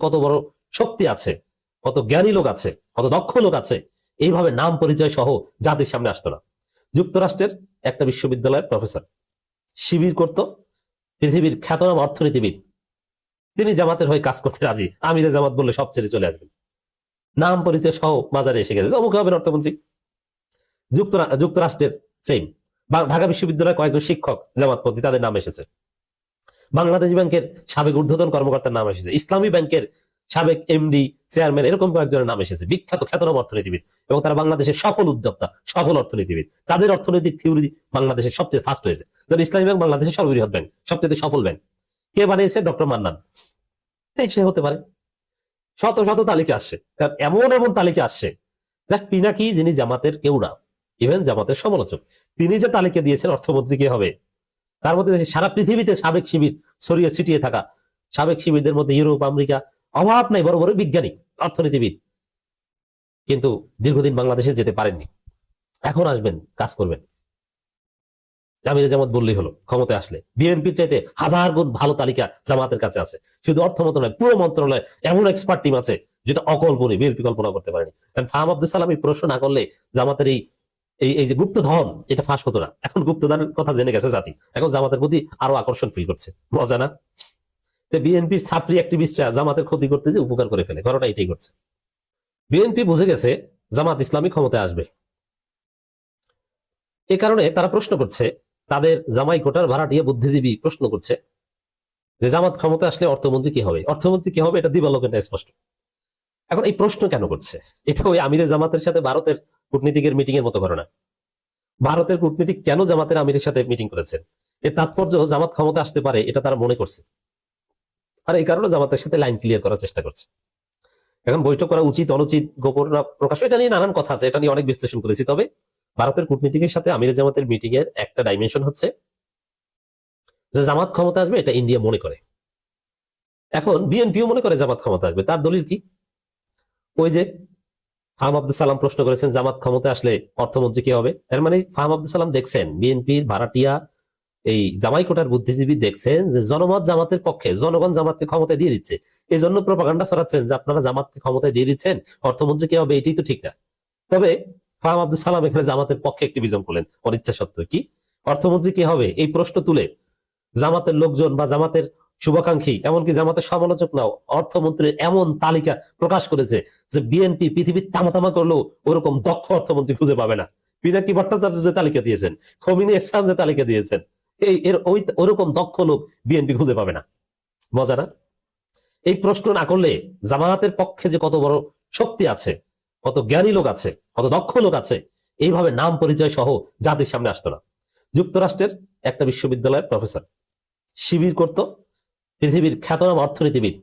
কত বড় শক্তি আছে, কত জ্ঞানী লোক আছে, কত দক্ষ লোক আছে, এইভাবে নাম পরিচয় সহ জাতির সামনে আসতো না। যুক্তরাষ্ট্রের একটা বিশ্ববিদ্যালয়ের প্রফেসর শিবির করত, পৃথিবীর খ্যাতনাম অর্থনীতিবিদ, তিনি জামাতের হয়ে কাজ করতে রাজি, আমিরে জামাত বললে সব ছেড়ে চলে আসবেন, নাম পরিচয় সহ বাজারে এসে গেছে, অমুক হবেন অর্থমন্ত্রী। যুক্তরাষ্ট্রের সেম ঢাকা বিশ্ববিদ্যালয়ের কয়েকজন শিক্ষক জামাতপন্থী, তাদের নাম এসেছে। বাংলাদেশ ব্যাংকের সাবেক ঊর্ধ্বতন কর্মকর্তার নাম এসেছে, ইসলামী ব্যাংকের সাবেক এমডি, চেয়ারম্যান, এরকম কয়েকজনের নাম এসেছে, বিখ্যাত খ্যাতনাম অর্থনীতিবিদ, এবং তারা বাংলাদেশের সফল উদ্যোক্তা, সফল অর্থনীতিবিদ। তাদের অর্থনৈতিক থিওরি বাংলাদেশের সবচেয়ে ফার্স্ট হয়েছে। ধরেন ইসলামী ব্যাংক বাংলাদেশের সর্ববৃহৎ ব্যাংক, সবচেয়ে সফল ব্যাংক, কে বানিয়েছে? ডক্টর মান্নান। সে হতে পারে। শত শত তালিকা আসছে, এমন এমন তালিকা আসছে, জাস্ট পিনাকি, যিনি জামাতের কেউ না, ইভেন জামাতের সমালোচক, তিনি যে তালিকা দিয়েছেন অর্থমন্ত্রী কে হবে, তার মধ্যে সারা পৃথিবীতে সাবেক শিবির ছড়িয়ে ছিটিয়ে থাকা, সাবেক শিবিরদের মধ্যে ইউরোপ, আমেরিকা, অভাব নাই, বড় বড় বিজ্ঞানী, অর্থনীতিবিদ, কিন্তু দীর্ঘদিন বাংলাদেশে যেতে পারেননি। এখন আসবেন, কাজ করবেন। আমিরে জামাত বললেই হলো, ক্ষমতায় আসলে বিএনপির চাইতে হাজার গুণ ভালো তালিকা জামাতের কাছে আছে। শুধু অর্থ মন্ত্রণালয়, পুরো মন্ত্রণালয় এমন এক্সপার্ট টিম আছে যেটা অকল্পনীয়, বিএনপি কল্পনা করতে পারেনি। কারণ ফাহাম আব্দুল সালাম এই প্রশ্ন না করলে জামাতের এই যে গুপ্তধন, এটা ফাঁস হতো না। এখন গুপ্তধনের কথা জেনে গেছে জাতি, এখন জামাতের প্রতি আরো আকর্ষণ ফিল করছে। মজা না? বিএনপির ছাত্রী অ্যাক্টিভিস্টরা জামাতের ক্ষতি করতে যে উপকার করে ফেলে, ঘটনা এটাই করছে। বিএনপি বুঝে গেছে জামাত ইসলামী ক্ষমতায় আসবে, এ কারণে তারা প্রশ্ন করছে, তাদের জামাই কোটার ভাড়াটিয়া বুদ্ধিজীবী প্রশ্ন করছে যে জামাত ক্ষমতা আসলে অর্থমন্ত্রী কি হবে, অর্থমন্ত্রী কি হবে, এটা দিবালোকের ন্যায় স্পষ্ট। এখন এই প্রশ্ন কেন করছে? এটা ওই আমিরে জামাতের সাথে ভারতের কূটনীতিকের মিটিং এর মতো ঘটনা। ভারতের কূটনীতিক কেন জামাতের আমিরের সাথে মিটিং করেছেন, এর তাৎপর্য জামাত ক্ষমতা আসতে পারে, এটা তারা মনে করছে, আর এই কারণে জামাতের সাথে লাইন ক্লিয়ার করার চেষ্টা করছে। এখন বৈঠক করা উচিত অনুচিত, গোপন প্রকাশ, এটা নিয়ে নানান কথা আছে, এটা নিয়ে অনেক বিশ্লেষণ করেছি। তবে ভারতের কূটনীতিকের সাথে আমিরে জামাতের মিটিং এর একটা ডাইমেনশন হচ্ছে যে জামাত ক্ষমতা আসবে, এটা ইন্ডিয়া মনে করে। এখন বিএনপিও মনে করে জামাত ক্ষমতা আসবে। তার দলিল কি? ওই যে ফাহাম আব্দুল সালাম প্রশ্ন করেছেন জামাত ক্ষমতা আসলে অর্থমন্ত্রী কি হবে, এর মানে ফাহাম আব্দুল সালাম দেখছেন বিএনপির ভাড়াটিয়া এই জামাই কোটার বুদ্ধিজীবী দেখছেন যে জনমত জামাতের পক্ষে, জনগণ জামাতকে ক্ষমতায় দিয়ে দিচ্ছে, এই জন্য প্রপাগান্ডা ছড়াচ্ছেন যে আপনারা জামাতকে ক্ষমতায় দিয়ে দিচ্ছেন, অর্থমন্ত্রী কি হবে এটাই তো ঠিক না। তবে ফাহাম আব্দুল সালাম এখানে জামাতের পক্ষে অ্যাক্টিভিজম করলেন অনিচ্ছা সত্ত্বেও। কি অর্থমন্ত্রী কি হবে এই প্রশ্ন তুলে জামাতের লোকজন বা জামাতের শুভাকাঙ্ক্ষী, এমনকি জামাতের সমালোচক নাও, অর্থমন্ত্রীর এমন তালিকা প্রকাশ করেছে যে বিএনপি পৃথিবীর তামাতামা করলেও ওরকম দক্ষ অর্থমন্ত্রী খুঁজে পাবে না। পিনাকি ভট্টাচার্য যে তালিকা দিয়েছেন, খমিনি এহসান যে তালিকা দিয়েছেন, ওরকম দক্ষ লোক বিএনপি খুঁজে পাবে না। মজা না? এই প্রশ্ন না করলে জামায়াতের পক্ষে যে কত বড় শক্তি আছে, কত জ্ঞানী লোক আছে, কত দক্ষ লোক আছে, এইভাবে নাম পরিচয় সহ জাতির সামনে আসতো না। যুক্তরাষ্ট্রের একটা বিশ্ববিদ্যালয়ের প্রফেসর শিবির করত, পৃথিবীর খ্যাতনাম অর্থনীতিবিদ,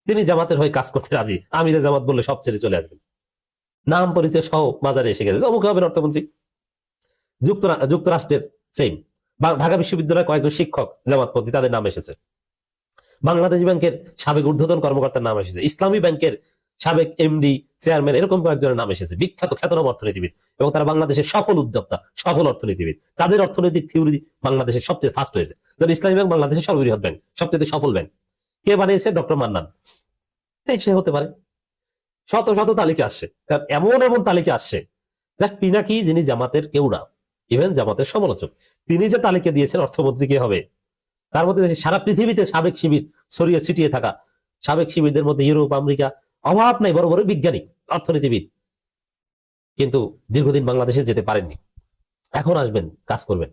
তিনি জামাতের হয়ে কাজ করতে রাজি, আমিরে জামাত বললে সব ছেড়ে চলে আসবেন, নাম পরিচয় সহ বাজারে এসে গেছে, অমুক হবেন অর্থমন্ত্রী। যুক্তরাষ্ট্রের সেম ঢাকা বিশ্ববিদ্যালয়ের কয়েকজন শিক্ষক জামাতপন্থী, তাদের নাম এসেছে। বাংলাদেশ ব্যাংকের সাবেক ঊর্ধ্বতন কর্মকর্তার নাম এসেছে, ইসলামী ব্যাংকের সাবেক এমডি, চেয়ারম্যান, এরকম কয়েকজনের নাম এসেছে, বিখ্যাত খ্যাতনাম অর্থনীতিবিদ, এবং তারা বাংলাদেশের সফল উদ্যোক্তা, সফল অর্থনীতিবিদ। তাদের অর্থনৈতিক থিওরি বাংলাদেশের সবচেয়ে ফার্স্ট হয়েছে। ধরেন ইসলামী ব্যাংক বাংলাদেশের সর্ববৃহৎ ব্যাংক, সবচেয়ে সফল ব্যাংক, কে বানিয়েছে? ডক্টর মান্নান। সে হতে পারে। শত শত তালিকা আসছে, এমন এমন তালিকা আসছে, জাস্ট পিনাকি, যিনি জামাতের কেউ না, ইভেন জামাতের সমালোচক, তিনি যে তালিকা দিয়েছেন অর্থমন্ত্রী কে হবে, তার মধ্যে সারা পৃথিবীতে সাবেক শিবির ছড়িয়ে ছিটিয়ে থাকা, সাবেক শিবিরদের মধ্যে ইউরোপ, আমেরিকা, অভাব নাই, বড় বড় বিজ্ঞানী, অর্থনীতিবিদ, কিন্তু দীর্ঘদিন বাংলাদেশে যেতে পারেননি। এখন আসবেন, কাজ করবেন।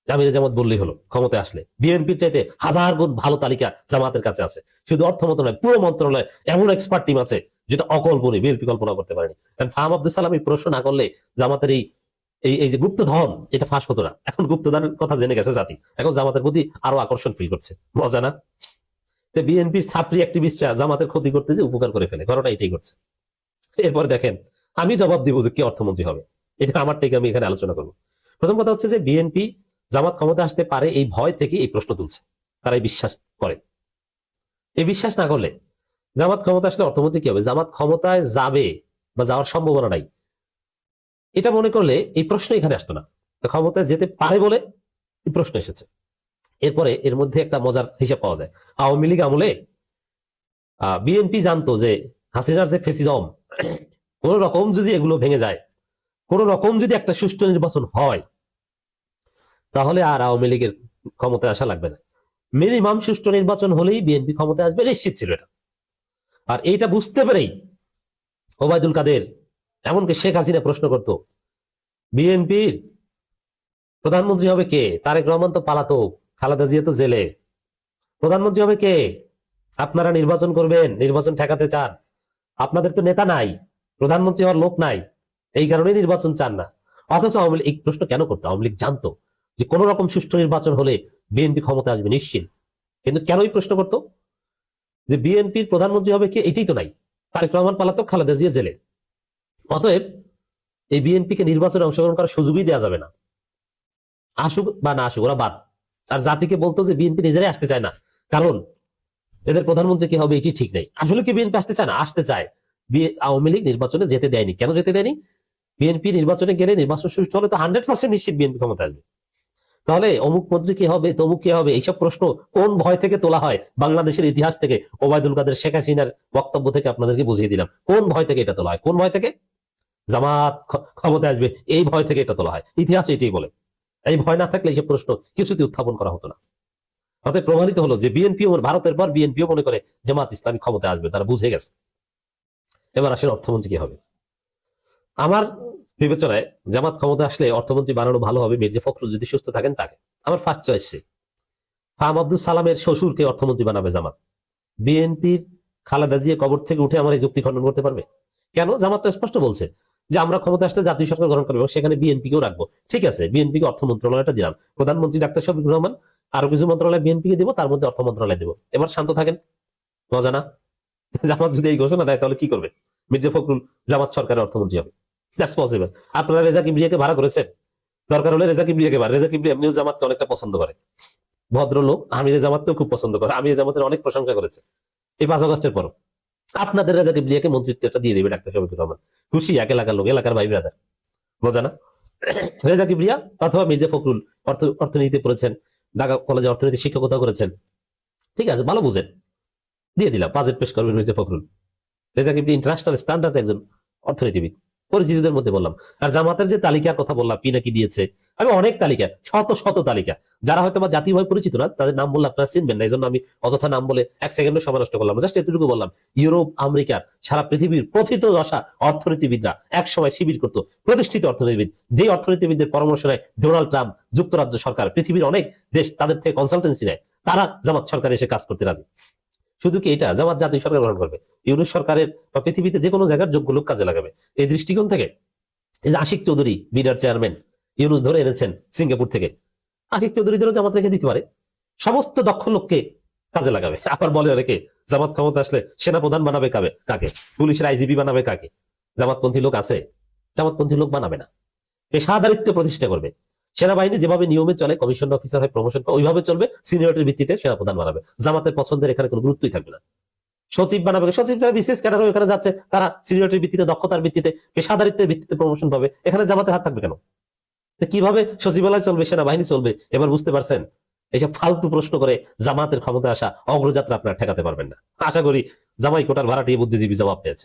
আমিরে জামাত বললেই হলো, ক্ষমতায় আসলে বিএনপির চাইতে হাজার গুণ ভালো তালিকা জামাতের কাছে আছে। শুধু অর্থ মন্ত্রণালয়, পুরো মন্ত্রণালয় এমন এক্সপার্ট টিম আছে যেটা অকল্পনীয়, বিএনপি কল্পনা করতে পারেনি। কারণ ফাহাম আব্দুল সালাম এই প্রশ্ন না করলে জামাতের এই যে গুপ্তধন, এটা ফাঁস হতো না। এখন গুপ্তধনের কথা জেনে গেছে জাতি, এখন জামাতের প্রতি আরো আকর্ষণ ফিল করছে। মজা না? বিএনপির ছাত্রী অ্যাক্টিভিস্টরা জামাতের ক্ষতি করতে যে উপকার করে ফেলে, ঘটনা এটাই করছে। এরপর দেখেন, আমি জবাব দিব যে কে অর্থমন্ত্রী হবে, এটা আমার থেকে আমি এখানে আলোচনা করবো। প্রথম কথা হচ্ছে যে বিএনপি জামাত ক্ষমতা আসতে পারে এই ভয় থেকে এই প্রশ্ন তুলছে, তারাই বিশ্বাস করে। এই বিশ্বাস না করলে জামাত ক্ষমতা আসলে অর্থমন্ত্রী কি হবে, জামাত ক্ষমতায় যাবে বা যাওয়ার সম্ভাবনা নাই, এটা মনে করলে এই প্রশ্ন এখানে আসতো না। ক্ষমতায় যেতে পারে বলে এই প্রশ্ন এসেছে। এরপরে এর মধ্যে একটা মজার হিসাব পাওয়া যায়। আওয়ামী লীগ আমলে বিএনপি জানতো যে হাসিনার যে ফেসিজম, কোন রকম যদি এগুলো ভেঙে যায়, কোন রকম যদি একটা সুষ্ঠু নির্বাচন হয়, তাহলে আর আওয়ামী লীগের ক্ষমতায় আসা লাগবে না। মিনিমাম সুষ্ঠু নির্বাচন হলেই বিএনপি ক্ষমতায় আসবে, নিশ্চিত ছিল এটা। আর এইটা বুঝতে পেরেই ওবায়দুল কাদের, এমনকি শেখ হাসিনা প্রশ্ন করত, বিএনপির প্রধানমন্ত্রী হবে কে? তারেক রহমান তো পালাতক, খালেদা জিয়া তো জেলে, প্রধানমন্ত্রী হবে কে? আপনারা নির্বাচন করবেন, নির্বাচন ঠেকাতে চান, আপনাদের তো নেতা নাই, প্রধানমন্ত্রী হওয়ার লোক নাই, এই কারণে নির্বাচন চান না। অথচ আওয়ামী লীগ এই প্রশ্ন কেন করতো? আওয়ামী লীগ জানতো যে কোন রকম সুষ্ঠু নির্বাচন হলে বিএনপি ক্ষমতা আসবে নিশ্চিত। কিন্তু কেন এই প্রশ্ন করতো যে বিএনপির প্রধানমন্ত্রী হবে কে? এটাই তো নাই, তারেক রহমান পালাতক, খালেদা জিয়া জেলে। অতএব এই বিএনপিকে নির্বাচনে অংশগ্রহণ করার সুযোগই দেওয়া যাবে না, আসুক বা না আসুক ওরা বাদ। আর জাতিকে বলতো যে বিএনপি নিজেরাই আসতে চায় না, কারণ এদের প্রধানমন্ত্রী কি হবে এটি ঠিক নেই। আসলে কি বিএনপি আসতে চায় না? আসতে চায়। আওয়ামী লীগ নির্বাচনে যেতে দেয়নি। কেন যেতে দেয়নি? বিএনপি নির্বাচনে গেলে, নির্বাচন সুষ্ঠু হলে তো 100% নিশ্চিত বিএনপি ক্ষমতা আসবে। তাহলে অমুক মন্ত্রী কি হবে, তমুক কি হবে, এইসব প্রশ্ন কোন ভয় থেকে তোলা হয়? বাংলাদেশের ইতিহাস থেকে, ওবায়দুল কাদের শেখ হাসিনার বক্তব্য থেকে আপনাদেরকে বুঝিয়ে দিলাম কোন ভয় থেকে এটা তোলা হয়। কোন ভয় থেকে? জামাত ক্ষমতা আসবে এই ভয় থেকে এটা তোলা হয়। ইতিহাস এটাই বলে। এই ভয় না থাকলে এইসব প্রশ্ন কিছুতে উত্থাপন করা হতো না। অতএব প্রমাণিত হলো যে বিএনপিও, ভারতের পর বিএনপিও মনে করে জামাত ইসলামী ক্ষমতা আসবে, তারা বুঝে গেছে। এবার আসেন অর্থমন্ত্রী কি হবে। আমার বিবেচনায় জামাত ক্ষমতা আসলে অর্থমন্ত্রী বানানো ভালো হবে মির্জা ফখরুল যদি সুস্থ থাকেন তাকে। আমার ফার্স্ট চয়েস সে। ফাহাম আব্দুল সালামের শ্বশুরকে অর্থমন্ত্রী বানাবে জামাত। বিএনপির খালেদা জিয়া কবর থেকে উঠে আমার এই যুক্তি খণ্ডন করতে পারবে? কেন? জামাত তো স্পষ্ট বলছে যে আমরা ক্ষমতা আসলে জাতীয় সরকার গঠন করবো, সেখানে বিএনপিকেও রাখবো। ঠিক আছে, বিএনপিকে অর্থ মন্ত্রণালয়টা দিলাম, প্রধানমন্ত্রী ডাক্তার শফিকুর রহমান, আরো কিছু মন্ত্রণালয় বিএনপিকে দিব, তার মধ্যে অর্থ মন্ত্রণালয় দেবো। এবার শান্ত থাকেন, মজা না? জামাত যদি এই ঘোষণা দেয় তাহলে কি করবে? মির্জা ফখরুল জামাত সরকারের অর্থমন্ত্রী হবে। That's possible. আপনারা রেজা কিবরিয়াকে ভাড়া করেছেন, দরকার হলে রেজা কিবরিয়াকে ভাড়া। রেজা কিবরিয়া এমনিও জামাতকে অনেকটা পছন্দ করে, ভদ্রলোক। আমিরে জামাতকেও খুব পছন্দ করে, আমিরে জামাতের অনেক প্রশংসা করেছে এই 5 আগস্টের পর। আপনাদের রেজা কিবরিয়াকে মন্ত্রিত্বটা দিয়ে দেবে ডাক্তার শফিকুর রহমান। খুশি এক এলাকার লোক, এলাকার ভাই ব্রাদার, বোঝা না? রেজা কিবরিয়া অথবা মির্জা ফখরুল অর্থনীতিতে পড়েছেন, ঢাকা কলেজে অর্থনীতি শিক্ষকতা করেছেন, ঠিক আছে, ভালো বুঝেন, দিয়ে দিলাম। বাজেট পেশ করবেন মির্জা ফখরুল। রেজা কিবরিয়া ইন্টারন্যাশনাল স্ট্যান্ডার্ড একজন অর্থনীতিবিদ, পরিচিতদের মধ্যে বললাম। আর জামাতের যে তালিকার কথা বললাম, পিনাকি দিয়েছে, আমি অনেক তালিকা, শত শত তালিকা, যারা হয়তো বা জাতীয়ভাবে পরিচিত না, তাদের নাম বললে আপনারা চিনবেন না, এই জন্য আমি অযথা নাম বলে 1 সেকেন্ডে সময় নষ্ট করলাম। জাস্ট এতটুকু বললাম, ইউরোপ, আমেরিকার, সারা পৃথিবীর প্রথিত দশা অর্থনীতিবিদরা এক সময় শিবির করতো, প্রতিষ্ঠিত অর্থনীতিবিদ, যেই অর্থনীতিবিদদের পরামর্শ নেয় ডোনাল্ড ট্রাম্প, যুক্তরাজ্য সরকার, পৃথিবীর অনেক দেশ তাদের থেকে কনসালটেন্সি নেয়, তারা জামাত সরকারে এসে কাজ করতে রাজি। শুধু কি এটা, জামাত জাতীয় সরকার গঠন করবে, ইউনুস সরকারের বা পৃথিবীতে যে কোনো জায়গার যোগ্য লোক কাজে লাগাবে। এই দৃষ্টিকোণ থেকে এই যে আশিক চৌধুরী, বিডার চেয়ারম্যান, ইউনুস ধরে এনেছেন সিঙ্গাপুর থেকে, আশিক চৌধুরী ধরে জামাত রেখে দিতে পারে, সমস্ত দক্ষ লোককে কাজে লাগাবে। আবার বলে অনেকে জামাত ক্ষমতা আসলে সেনাপ্রধান বানাবে কাকে, পুলিশের আইজিপি বানাবে কাকে? জামাতপন্থী লোক আছে? জামাতপন্থী লোক বানাবে না, পেশাদারিত্ব প্রতিষ্ঠা করবে। সেনাবাহিনী যেভাবে নিয়মে চলে, কমিশন অফিসার হয়, প্রমোশন পায়, ওইভাবে চলবে, সিনিয়রিটির ভিত্তিতে সেনাপ্রধান বানাবে। জামাতের পছন্দের এখানে কোনো গুরুত্বই থাকবে না। সচিব বানাবে, সচিব যারা বিশেষ ক্যাডার এখানে যাচ্ছে, তারা সিনিয়রিটির ভিত্তিতে, দক্ষতার ভিত্তিতে, পেশাদারিত্বের ভিত্তিতে প্রমোশন পাবে। এখানে জামাতের হাত থাকবে কেন? কিভাবে সচিবালয় চলবে, সেনাবাহিনী চলবে? এবার বুঝতে পারছেন? এইসব ফালতু প্রশ্ন করে জামাতের ক্ষমতা আসা অগ্রযাত্রা আপনারা ঠেকাতে পারবেন না। আশা করি জামাই কোটার ভাড়াটিয়ে বুদ্ধিজীবী জবাব পেয়েছে।